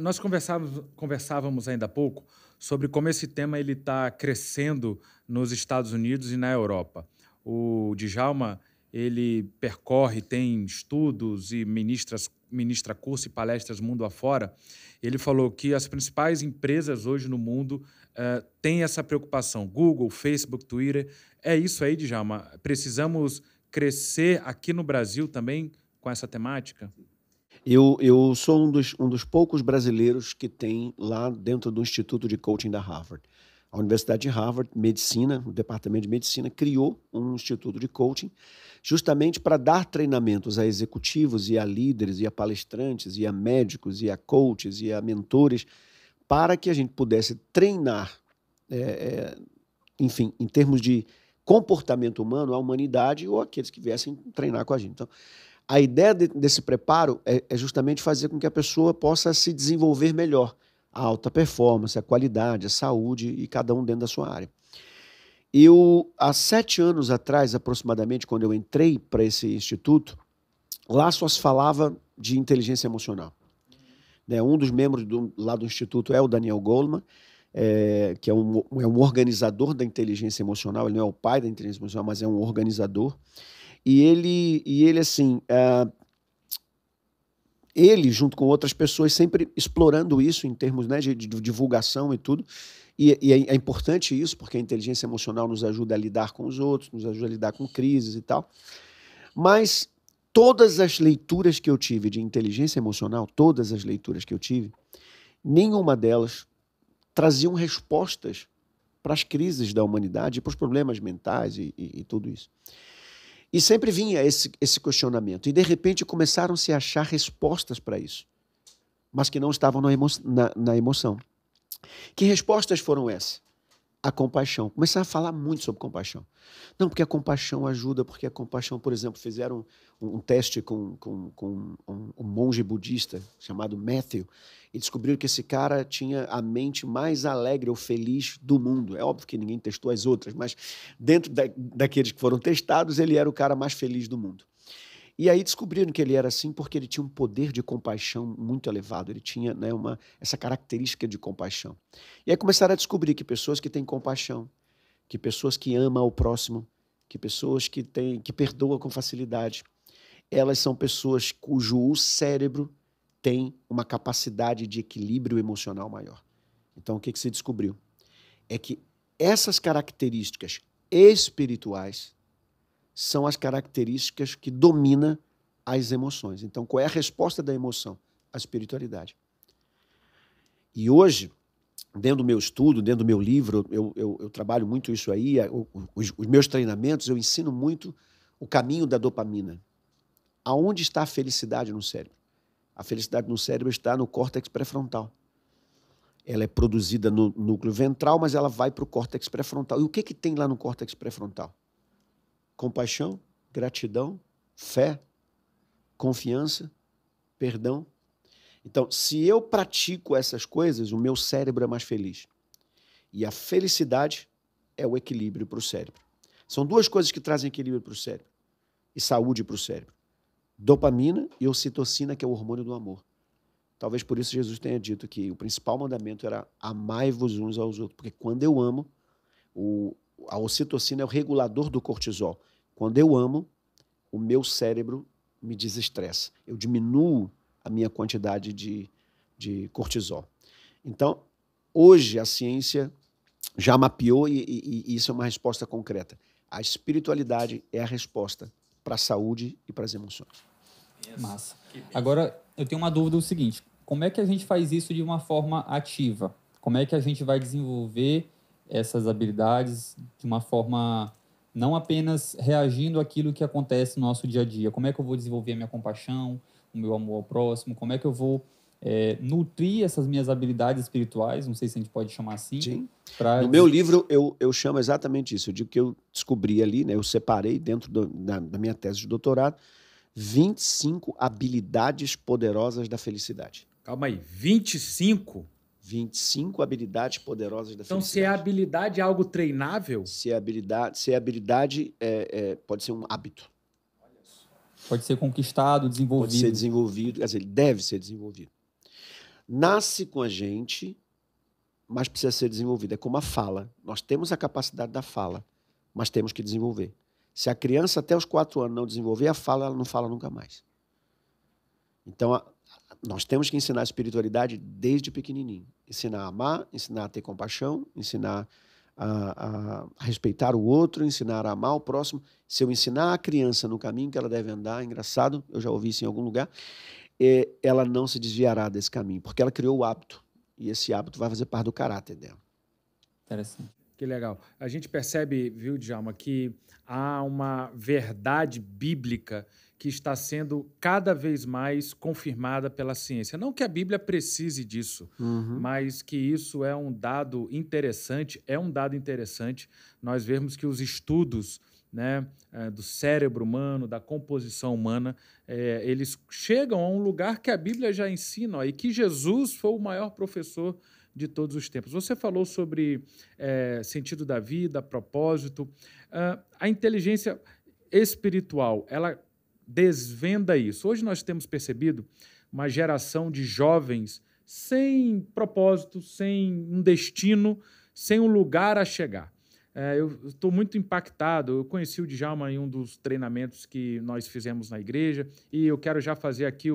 Nós conversávamos ainda há pouco sobre como esse tema ele está crescendo nos Estados Unidos e na Europa. O Djalma, ele percorre, tem estudos e ministra curso e palestras mundo afora. Ele falou que as principais empresas hoje no mundo têm essa preocupação. Google, Facebook, Twitter. É isso aí, Djalma? Precisamos crescer aqui no Brasil também com essa temática? Eu sou um dos poucos brasileiros que tem lá dentro do Instituto de Coaching da Harvard. A Universidade de Harvard, Medicina, o Departamento de Medicina, criou um instituto de coaching justamente para dar treinamentos a executivos e a líderes e a palestrantes e a médicos e a coaches e a mentores para que a gente pudesse treinar, enfim, em termos de comportamento humano, a humanidade ou aqueles que viessem treinar com a gente. Então, a ideia desse preparo é justamente fazer com que a pessoa possa se desenvolver melhor, a alta performance, a qualidade, a saúde e cada um dentro da sua área. Há 7 anos atrás, aproximadamente, quando eu entrei para esse instituto, lá só se falava de inteligência emocional. Um dos membros lá do instituto é o Daniel Goleman, que é um organizador da inteligência emocional. Ele não é o pai da inteligência emocional, mas é um organizador. E ele assim, ele junto com outras pessoas sempre explorando isso em termos, né, de divulgação e tudo. E é importante isso, porque a inteligência emocional nos ajuda a lidar com os outros, nos ajuda a lidar com crises e tal. Mas todas as leituras que eu tive de inteligência emocional, todas as leituras que eu tive, nenhuma delas traziam respostas para as crises da humanidade, para os problemas mentais e tudo isso. E sempre vinha esse questionamento. E, de repente, começaram-se a achar respostas para isso, mas que não estavam na emoção. Que respostas foram essas? A compaixão. Começaram a falar muito sobre compaixão. Não, porque a compaixão ajuda, porque a compaixão, por exemplo, fizeram um teste com um monge budista chamado Matthew e descobriram que esse cara tinha a mente mais alegre ou feliz do mundo. É óbvio que ninguém testou as outras, mas dentro daqueles que foram testados, ele era o cara mais feliz do mundo. E aí descobriram que ele era assim porque ele tinha um poder de compaixão muito elevado, ele tinha, né, essa característica de compaixão. E aí começaram a descobrir que pessoas que têm compaixão, que pessoas que amam o próximo, que pessoas que perdoam com facilidade, elas são pessoas cujo cérebro tem uma capacidade de equilíbrio emocional maior. Então, o que se descobriu? É que essas características espirituais são as características que dominam as emoções. Então, qual é a resposta da emoção? A espiritualidade. E hoje, dentro do meu estudo, dentro do meu livro, eu trabalho muito isso aí, os meus treinamentos, eu ensino muito o caminho da dopamina. Aonde está a felicidade no cérebro? A felicidade no cérebro está no córtex pré-frontal. Ela é produzida no núcleo ventral, mas ela vai para o córtex pré-frontal. E o que tem lá no córtex pré-frontal? Compaixão, gratidão, fé, confiança, perdão. Então, se eu pratico essas coisas, o meu cérebro é mais feliz. E a felicidade é o equilíbrio para o cérebro. São duas coisas que trazem equilíbrio para o cérebro e saúde para o cérebro. Dopamina e ocitocina, que é o hormônio do amor. Talvez por isso Jesus tenha dito que o principal mandamento era amai-vos uns aos outros, porque quando eu amo, a ocitocina é o regulador do cortisol. Quando eu amo, o meu cérebro me desestressa. Eu diminuo a minha quantidade de cortisol. Então, hoje a ciência já mapeou e isso é uma resposta concreta. A espiritualidade é a resposta para a saúde e para as emoções. Massa. Agora, eu tenho uma dúvida, o seguinte, como é que a gente faz isso de uma forma ativa? Como é que a gente vai desenvolver essas habilidades de uma forma não apenas reagindo àquilo que acontece no nosso dia a dia? Como é que eu vou desenvolver a minha compaixão, o meu amor ao próximo? Como é que eu vou nutrir essas minhas habilidades espirituais? Não sei se a gente pode chamar assim. Sim. No meu livro, eu chamo exatamente isso. Eu digo que eu descobri ali, né, eu separei dentro da minha tese de doutorado, 25 habilidades poderosas da felicidade. Calma aí, 25? 25 habilidades poderosas da Então, felicidade. se a habilidade é algo treinável? Se a habilidade pode ser um hábito. Pode ser conquistado, desenvolvido. Pode ser desenvolvido, quer dizer, ele deve ser desenvolvido. Nasce com a gente, mas precisa ser desenvolvida. É como a fala. Nós temos a capacidade da fala, mas temos que desenvolver. Se a criança até os 4 anos não desenvolver a fala, ela não fala nunca mais. Então, nós temos que ensinar a espiritualidade desde pequenininho. Ensinar a amar, ensinar a ter compaixão, ensinar a respeitar o outro, ensinar a amar o próximo. Se eu ensinar a criança no caminho que ela deve andar, engraçado, eu já ouvi isso em algum lugar, ela não se desviará desse caminho, porque ela criou o hábito. E esse hábito vai fazer parte do caráter dela. Interessante. Que legal. A gente percebe, viu, Djalma, que há uma verdade bíblica que está sendo cada vez mais confirmada pela ciência. Não que a Bíblia precise disso, mas que isso é um dado interessante. É um dado interessante nós vermos que os estudos, né, do cérebro humano, da composição humana, eles chegam a um lugar que a Bíblia já ensina, ó, e que Jesus foi o maior professor de todos os tempos. Você falou sobre sentido da vida, propósito. A inteligência espiritual, ela desvenda isso. Hoje nós temos percebido uma geração de jovens sem propósito, sem um destino, sem um lugar a chegar. Eu estou muito impactado. Eu conheci o Djalma em um dos treinamentos que nós fizemos na igreja e eu quero já fazer aqui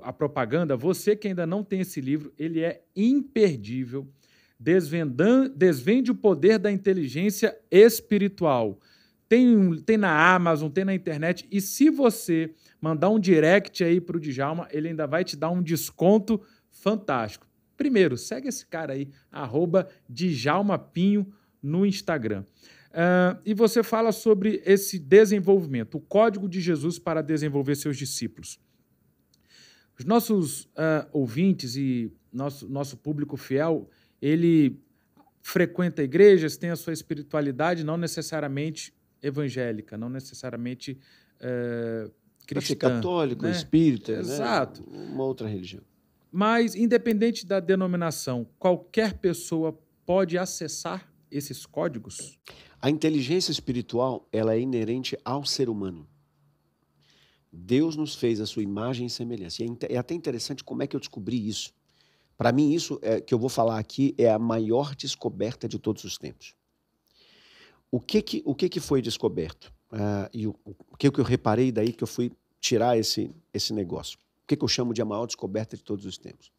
a propaganda. Você que ainda não tem esse livro, ele é imperdível. Desvende o poder da inteligência espiritual. Tem na Amazon, tem na internet. E se você mandar um direct aí para o Djalma, ele ainda vai te dar um desconto fantástico. Primeiro, segue esse cara aí, @DjalmaPinho no Instagram. E você fala sobre esse desenvolvimento, o código de Jesus para desenvolver seus discípulos. Os nossos ouvintes e nosso público fiel, ele frequenta igrejas, tem a sua espiritualidade não necessariamente evangélica, não necessariamente cristã. Pode ser católico, né? espírita, Exato. Né? Uma outra religião. Mas, independente da denominação, qualquer pessoa pode acessar esses códigos? A inteligência espiritual, ela é inerente ao ser humano. Deus nos fez a sua imagem e semelhança. E é até interessante como é que eu descobri isso. Para mim, isso que eu vou falar aqui é a maior descoberta de todos os tempos. O que foi descoberto? E o que eu reparei daí que eu fui tirar esse negócio? O que eu chamo de a maior descoberta de todos os tempos?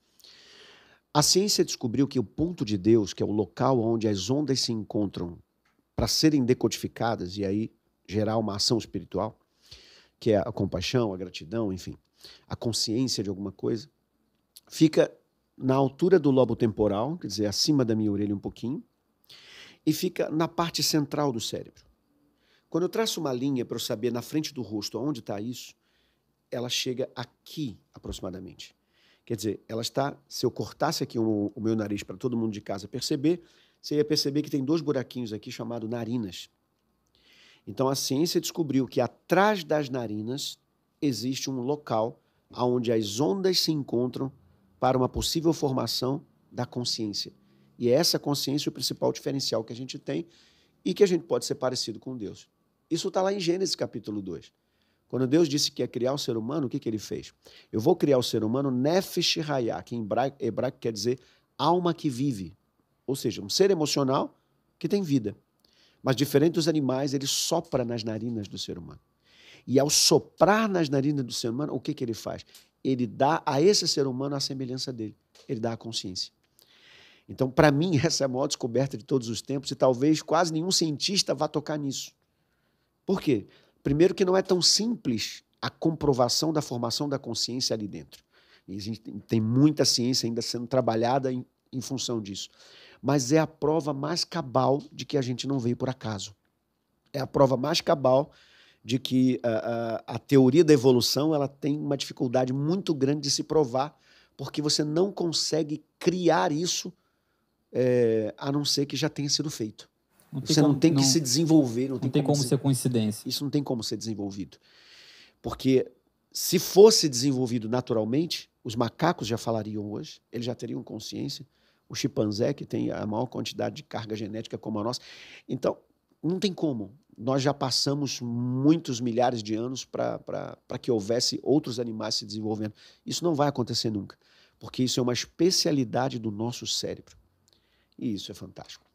A ciência descobriu que o ponto de Deus, que é o local onde as ondas se encontram para serem decodificadas e aí gerar uma ação espiritual, que é a compaixão, a gratidão, enfim, a consciência de alguma coisa, fica na altura do lobo temporal, quer dizer, acima da minha orelha um pouquinho, e fica na parte central do cérebro. Quando eu traço uma linha para eu saber na frente do rosto onde está isso, ela chega aqui aproximadamente. Quer dizer, ela está, se eu cortasse aqui o meu nariz para todo mundo de casa perceber, você ia perceber que tem 2 buraquinhos aqui chamados narinas. Então a ciência descobriu que atrás das narinas existe um local onde as ondas se encontram para uma possível formação da consciência. E é essa consciência o principal diferencial que a gente tem e que a gente pode ser parecido com Deus. Isso está lá em Gênesis capítulo 2. Quando Deus disse que ia criar o ser humano, o que ele fez? Eu vou criar o ser humano Nefesh Hayah, que em hebraico quer dizer alma que vive. Ou seja, um ser emocional que tem vida. Mas diferente dos animais, ele sopra nas narinas do ser humano. E ao soprar nas narinas do ser humano, o que ele faz? Ele dá a esse ser humano a semelhança dele. Ele dá a consciência. Então, para mim, essa é a maior descoberta de todos os tempos e talvez quase nenhum cientista vá tocar nisso. Por quê? Primeiro que não é tão simples a comprovação da formação da consciência ali dentro. E tem muita ciência ainda sendo trabalhada em função disso. Mas é a prova mais cabal de que a gente não veio por acaso. É a prova mais cabal de que a teoria da evolução ela tem uma dificuldade muito grande de se provar, porque você não consegue criar isso a não ser que já tenha sido feito. Você não tem que se desenvolver. Não tem como ser coincidência. Isso não tem como ser desenvolvido. Porque se fosse desenvolvido naturalmente, os macacos já falariam hoje, eles já teriam consciência, o chimpanzé, que tem a maior quantidade de carga genética como a nossa. Então, não tem como. Nós já passamos muitos milhares de anos para que houvesse outros animais se desenvolvendo. Isso não vai acontecer nunca. porque isso é uma especialidade do nosso cérebro. E isso é fantástico.